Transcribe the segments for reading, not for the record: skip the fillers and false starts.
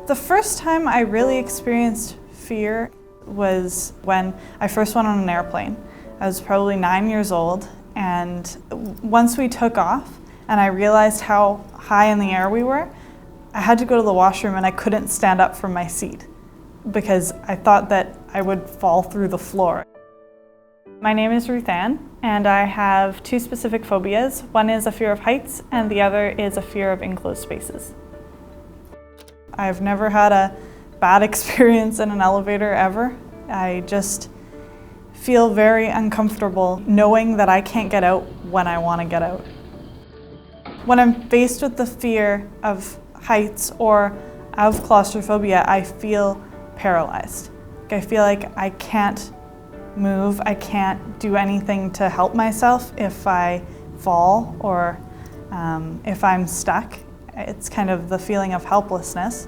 The first time I really experienced fear was when I first went on an airplane. I was probably 9 years old, and once we took off and I realized how high in the air we were, I had to go to the washroom and I couldn't stand up from my seat because I thought that I would fall through the floor. My name is Ruth Ann, and I have two specific phobias. One is a fear of heights, and the other is a fear of enclosed spaces. I've never had a bad experience in an elevator ever. I just feel very uncomfortable knowing that I can't get out when I want to get out. When I'm faced with the fear of heights or of claustrophobia, I feel paralyzed. I feel like I can't move, I can't do anything to help myself if I fall or if I'm stuck. It's kind of the feeling of helplessness.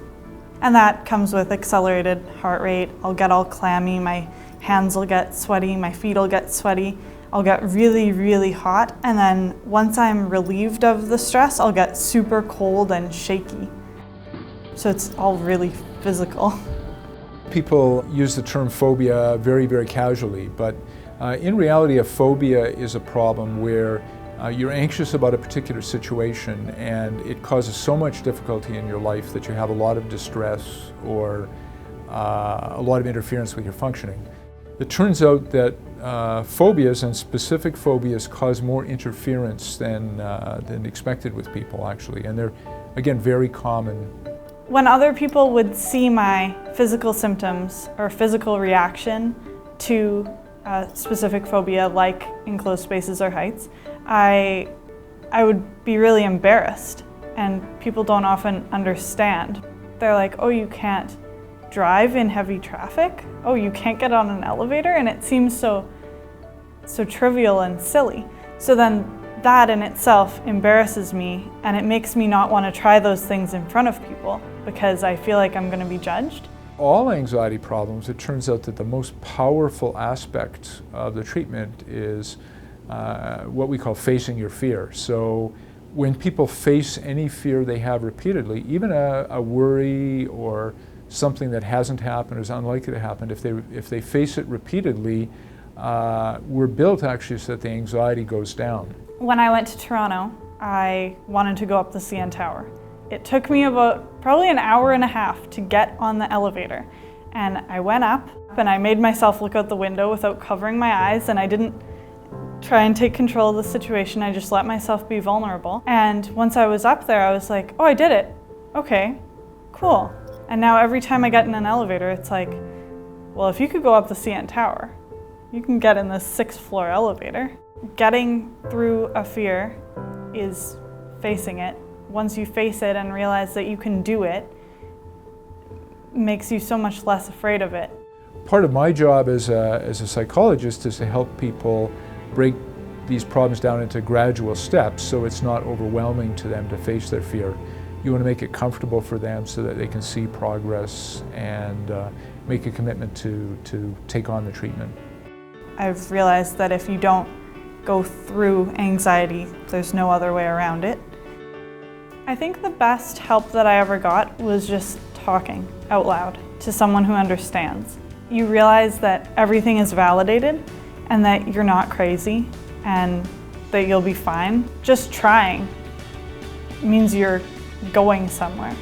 And that comes with accelerated heart rate. I'll get all clammy, my hands will get sweaty, my feet will get sweaty. I'll get really, really hot, and then once I'm relieved of the stress, I'll get super cold and shaky. So it's all really physical. People use the term phobia very, very casually, but in reality a phobia is a problem where you're anxious about a particular situation and it causes so much difficulty in your life that you have a lot of distress or a lot of interference with your functioning. It turns out that phobias and specific phobias cause more interference than expected with people actually, and they're again very common. When other people would see my physical symptoms or physical reaction to a specific phobia like enclosed spaces or heights, I would be really embarrassed, and people don't often understand. They're like, oh, you can't drive in heavy traffic? Oh, you can't get on an elevator? And it seems so trivial and silly. So then that in itself embarrasses me, and it makes me not want to try those things in front of people because I feel like I'm going to be judged. All anxiety problems, it turns out that the most powerful aspect of the treatment is what we call facing your fear. So when people face any fear they have repeatedly, even a worry or something that hasn't happened or is unlikely to happen, if they face it repeatedly, we're built actually so that the anxiety goes down. When I went to Toronto, I wanted to go up the CN Tower. It took me about probably an hour and a half to get on the elevator. And I went up and I made myself look out the window without covering my eyes, and I didn't try and take control of the situation. I just let myself be vulnerable. And once I was up there, I was like, oh, I did it. Okay, cool. And now every time I get in an elevator, it's like, well, if you could go up the CN Tower, you can get in this 6th floor elevator. Getting through a fear is facing it. Once you face it and realize that you can do it, makes you so much less afraid of it. Part of my job as a psychologist is to help people break these problems down into gradual steps so it's not overwhelming to them to face their fear. You want to make it comfortable for them so that they can see progress and make a commitment to take on the treatment. I've realized that if you don't go through anxiety, there's no other way around it. I think the best help that I ever got was just talking out loud to someone who understands. You realize that everything is validated and that you're not crazy and that you'll be fine. Just trying means you're going somewhere.